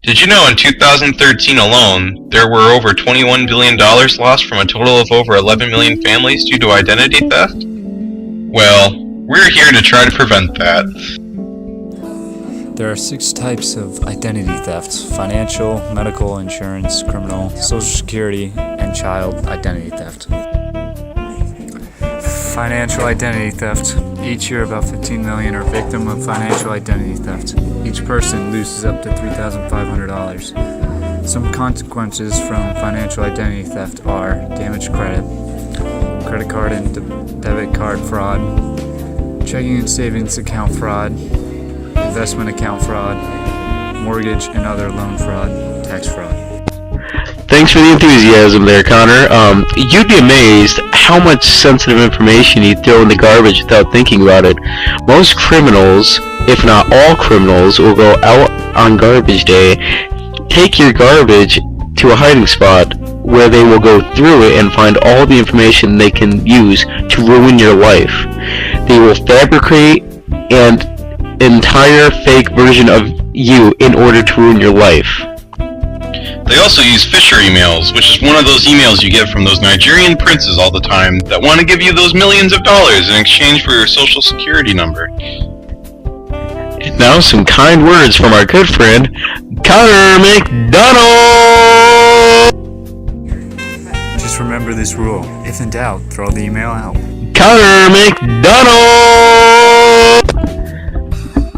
Did you know in 2013 alone, there were over $21 billion lost from a total of over 11 million families due to identity theft? Well, we're here to try to prevent that. There are 6 types of identity thefts: financial, medical, insurance, criminal, social security, and child identity theft. Financial identity theft. Each year, about 15 million are victim of financial identity theft. Each person loses up to $3,500. Some consequences from financial identity theft are damaged credit, credit card and debit card fraud, checking and savings account fraud, investment account fraud, mortgage and other loan fraud, tax fraud. Thanks for the enthusiasm there, Connor. You'd be amazed how much sensitive information you throw in the garbage without thinking about it. Most criminals, if not all criminals, will go out on garbage day, take your garbage to a hiding spot where they will go through it and find all the information they can use to ruin your life. They will fabricate an entire fake version of you in order to ruin your life. They also use phisher emails, which is one of those emails you get from those Nigerian princes all the time that want to give you those millions of dollars in exchange for your social security number. And now some kind words from our good friend, Connor McDonald! Just remember this rule: if in doubt, throw the email out. Connor McDonald!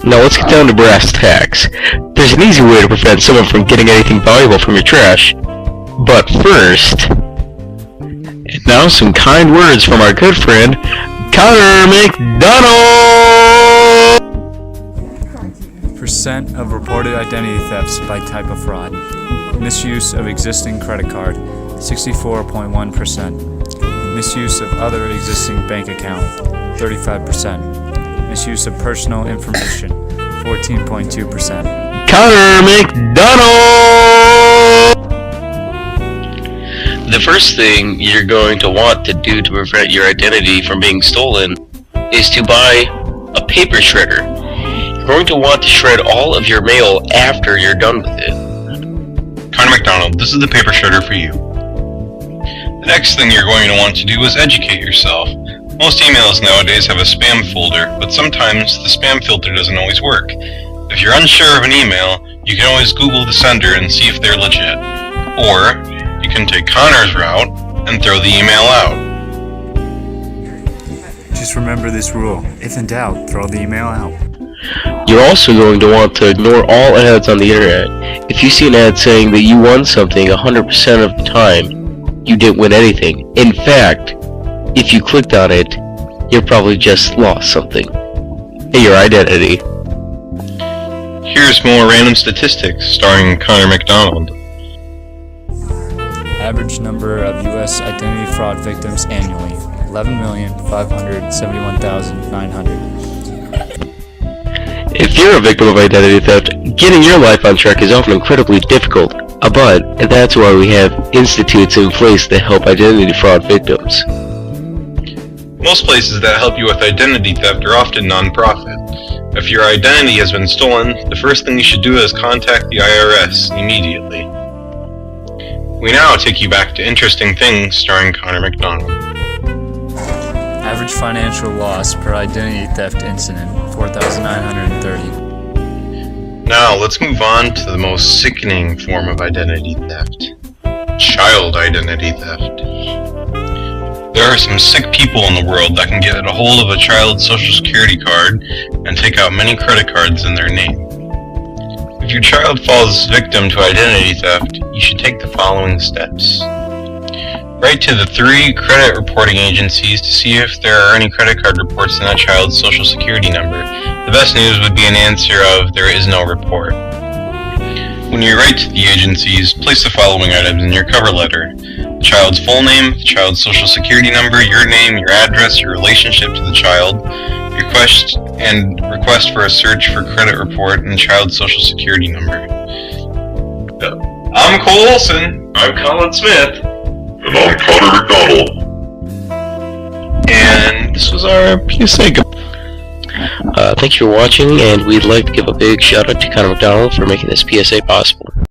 Now let's get down to brass tacks. There's an easy way to prevent someone from getting anything valuable from your trash. But first, and now some kind words from our good friend, Connor McDonald! Percent of reported identity thefts by type of fraud. Misuse of existing credit card, 64.1%. Misuse of other existing bank account, 35%. Misuse of personal information, 14.2%. Connor McDonald! The first thing you're going to want to do to prevent your identity from being stolen is to buy a paper shredder. You're going to want to shred all of your mail after you're done with it. Connor McDonald, this is the paper shredder for you. The next thing you're going to want to do is educate yourself. Most emails nowadays have a spam folder, but sometimes the spam filter doesn't always work. If you're unsure of an email, you can always Google the sender and see if they're legit. Or, you can take Connor's route and throw the email out. Just remember this rule: if in doubt, throw the email out. You're also going to want to ignore all ads on the internet. If you see an ad saying that you won something 100% of the time, you didn't win anything. In fact, if you clicked on it, you probably just lost something. Your identity. Here's more random statistics starring Connor McDonald. Average number of U.S. identity fraud victims annually, 11,571,900. If you're a victim of identity theft, getting your life on track is often incredibly difficult. But that's why we have institutes in place that help identity fraud victims. Most places that help you with identity theft are often non-profit. If your identity has been stolen, the first thing you should do is contact the IRS immediately. We now take you back to Interesting Things starring Connor McDonald. Average financial loss per identity theft incident, 4,930. Now let's move on to the most sickening form of identity theft. Child identity theft. There are some sick people in the world that can get a hold of a child's social security card and take out many credit cards in their name. If your child falls victim to identity theft, you should take the following steps. Write to the 3 credit reporting agencies to see if there are any credit card reports in that child's social security number. The best news would be an answer of there is no report. When you write to the agencies, place the following items in your cover letter: the child's full name, the child's social security number, your name, your address, your relationship to the child, request for a search for credit report, and the child's social security number. I'm Cole Olson. I'm Colin Smith. And I'm Connor McDonald. And this was our PSA. Thank you for watching, and we'd like to give a big shout out to Connor McDonald for making this PSA possible.